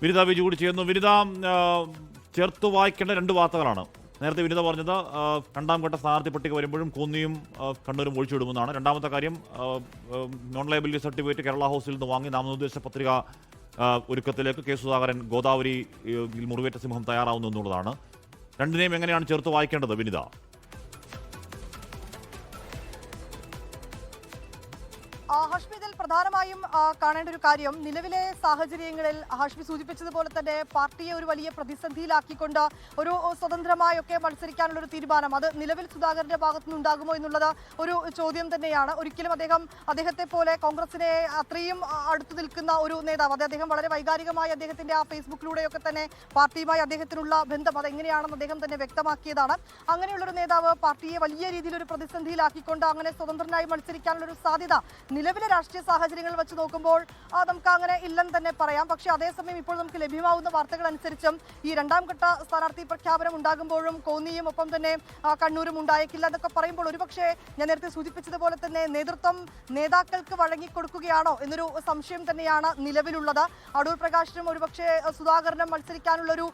വിനിത വിജു കൂടി ചെയ്യുന്നു. വിനിത, ചേർത്ത് വായിക്കേണ്ട രണ്ട് വാർത്തകളാണ്. നേരത്തെ വിനിത പറഞ്ഞത് രണ്ടാം ഘട്ട സ്ഥാനാർത്ഥി പട്ടിക വരുമ്പോഴും കോന്നിയും കണ്ണൂരും ഒഴിച്ചുവിടുമെന്നാണ്. രണ്ടാമത്തെ കാര്യം, നോൺ ലയബിലിറ്റി സർട്ടിഫിക്കറ്റ് കേരള ഹൗസിൽ നിന്ന് വാങ്ങി നാമനിർദ്ദേശ പത്രിക ഒരുക്കത്തിലേക്ക് കെ സുധാകരൻ ഗോദാവരിയിൽ മുറിവേറ്റ സിംഹം തയ്യാറാവുന്നു എന്നുള്ളതാണ്. രണ്ടിനെയും എങ്ങനെയാണ് ചേർത്ത് വായിക്കേണ്ടത് വിനിത? ഹാഷ്മി, ഇതിൽ പ്രധാനമായും കാണേണ്ട ഒരു കാര്യം, നിലവിലെ സാഹചര്യങ്ങളിൽ ഹാഷ്മി സൂചിപ്പിച്ചതുപോലെ തന്നെ പാർട്ടിയെ ഒരു വലിയ പ്രതിസന്ധിയിലാക്കിക്കൊണ്ട് ഒരു സ്വതന്ത്രമായൊക്കെ മത്സരിക്കാനുള്ള ഒരു തീരുമാനം അത് നിലവിൽ സുധാകരന്റെ ഭാഗത്തുനിന്ന് ഉണ്ടാകുമോ എന്നുള്ളത് ഒരു ചോദ്യം തന്നെയാണ്. ഒരിക്കലും അദ്ദേഹത്തെ പോലെ കോൺഗ്രസിനെ അത്രയും അടുത്തു നിൽക്കുന്ന ഒരു നേതാവ്, അദ്ദേഹം വളരെ വൈകാരികമായി അദ്ദേഹത്തിന്റെ ആ ഫേസ്ബുക്കിലൂടെയൊക്കെ തന്നെ പാർട്ടിയുമായി അദ്ദേഹത്തിനുള്ള ബന്ധം അതെങ്ങനെയാണെന്ന് അദ്ദേഹം തന്നെ വ്യക്തമാക്കിയതാണ്. അങ്ങനെയുള്ളൊരു നേതാവ് പാർട്ടിയെ വലിയ രീതിയിൽ ഒരു പ്രതിസന്ധിയിലാക്കിക്കൊണ്ട് അങ്ങനെ സ്വതന്ത്രനായി മത്സരിക്കാനുള്ള ഒരു സാധ്യത നിലവിലെ രാഷ്ട്രീയ സാഹചര്യങ്ങൾ വെച്ച് നോക്കുമ്പോൾ നമുക്ക് അങ്ങനെ ഇല്ലെന്ന് തന്നെ പറയാം. പക്ഷേ അതേസമയം ഇപ്പോൾ നമുക്ക് ലഭ്യമാവുന്ന വാർത്തകൾ അനുസരിച്ചും ഈ രണ്ടാം ഘട്ട സ്ഥാനാർത്ഥി പ്രഖ്യാപനം ഉണ്ടാകുമ്പോഴും കോന്നിയും ഒപ്പം തന്നെ കണ്ണൂരും ഉണ്ടായേക്കില്ല എന്നൊക്കെ പറയുമ്പോൾ ഒരുപക്ഷെ ഞാൻ നേരത്തെ സൂചിപ്പിച്ചതുപോലെ തന്നെ നേതാക്കൾക്ക് വഴങ്ങിക്കൊടുക്കുകയാണോ എന്നൊരു സംശയം തന്നെയാണ് നിലവിലുള്ളത്. അടൂർ പ്രകാശിനും ഒരുപക്ഷെ സുധാകരനും മത്സരിക്കാനുള്ളൊരു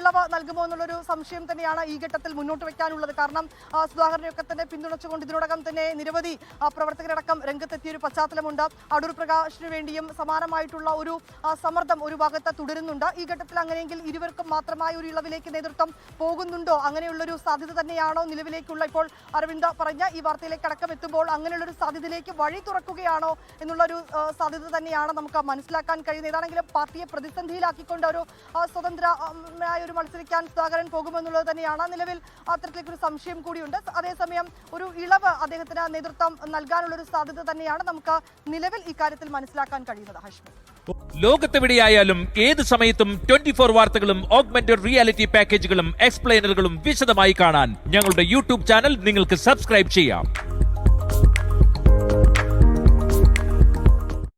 ഇളവ് നൽകുമോ എന്നുള്ളൊരു സംശയം തന്നെയാണ് ഈ ഘട്ടത്തിൽ മുന്നോട്ട് വെക്കാനുള്ളത്. കാരണം സുധാകരനെയൊക്കെ തന്നെ പിന്തുണച്ചുകൊണ്ട് ഇതിനോടകം തന്നെ നിരവധി പ്രവർത്തകരടക്കം രംഗത്തെത്തിയൊരു പശ്ചാത്തലമുണ്ട്. അടൂർ പ്രകാശിന് വേണ്ടിയും സമാനമായിട്ടുള്ള ഒരു സമ്മർദ്ദം ഒരു ഭാഗത്ത് തുടരുന്നുണ്ട്. ഈ ഘട്ടത്തിൽ അങ്ങനെയെങ്കിൽ ഇരുവർക്കും മാത്രമായ ഒരു ഇളവിലേക്ക് നേതൃത്വം പോകുന്നുണ്ടോ? അങ്ങനെയുള്ളൊരു സാധ്യത തന്നെയാണോ നിലവിലേക്കുള്ള ഇപ്പോൾ അരവിന്ദ് പറഞ്ഞ ഈ വാർത്തയിലേക്ക് അടക്കം എത്തുമ്പോൾ അങ്ങനെയുള്ളൊരു സാധ്യതയിലേക്ക് വഴി തുറക്കുകയാണോ എന്നുള്ളൊരു സാധ്യത തന്നെയാണ് നമുക്ക് മനസ്സിലാക്കാൻ കഴിയുന്നത്. ഏതാണെങ്കിലും പാർട്ടിയെ പ്രതിസന്ധിയിലാക്കിക്കൊണ്ട് ഒരു സ്വതന്ത്രമായ ഒരു മത്സരിക്കാൻ സുധാകരൻ പോകുമെന്നുള്ളത് തന്നെയാണ് നിലവിൽ അത്തരത്തിലേക്കൊരു സംശയം കൂടിയുണ്ട്. അതേസമയം ഒരു ഇളവ് അദ്ദേഹത്തിന് നേതൃത്വം നൽകാനുള്ളൊരു സാധ്യത തന്നെയാണ് നമുക്ക് നിലവിൽ ഇക്കാര്യത്തിൽ മനസ്സിലാക്കാൻ കഴിയുന്നത്. ഹാഷ്മി, ലോകത്തെവിടെയായാലും ഏത് സമയത്തും 24 വാർത്തകളും ഓഗ്മെന്റഡ് റിയാലിറ്റി പാക്കേജുകളും എക്സ്പ്ലെയിനറുകളും വിശദമായി കാണാൻ ഞങ്ങളുടെ യൂട്യൂബ് ചാനൽ നിങ്ങൾക്ക് സബ്സ്ക്രൈബ് ചെയ്യാം.